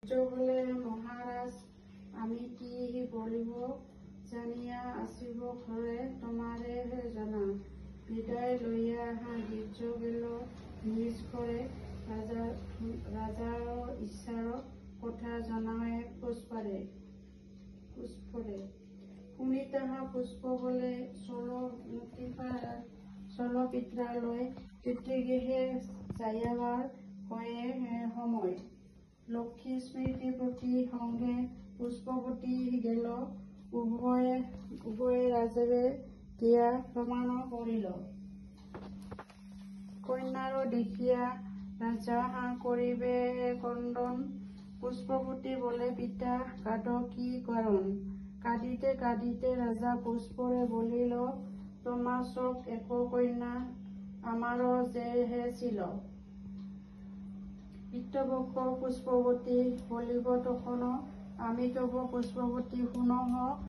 বলে মহাৰাজ আমি কি বলিব জানিয়া আসিব ঘৰে তোমাৰে জানা বিদায় লইয়া গীৰ্য গেল নিজ ঘৰে ৰাজাৰ ইচ্ছাৰ কথা জনাৱে পুষ্পৰে শুনি তাহা পুষ্প বলে চল পিত্ৰালয় পিতৃগৃহে যায়াবাৰ হয়ে সময় লক্ষ্মী স্মৃতি প্ৰতি সংগে পুষ্পৱতী গেল উভয়ে ৰাজেৰে দিয়া প্ৰমাণ কৰিল কন্যাৰ দেখিয়া ৰাজা কৰিবে কন্দন পুষ্পৱতী বলে পিতা কাদ কি কাৰণ কাঁদিতে ৰাজা পুষ্পৰে বলিল তোমাৰ চক একো কন্যা আমাৰ যে হে ছিল পিতৃপক্ষ পুষ্পৱতী বলিব তখন আমি তব পুষ্পৱতী শুনহ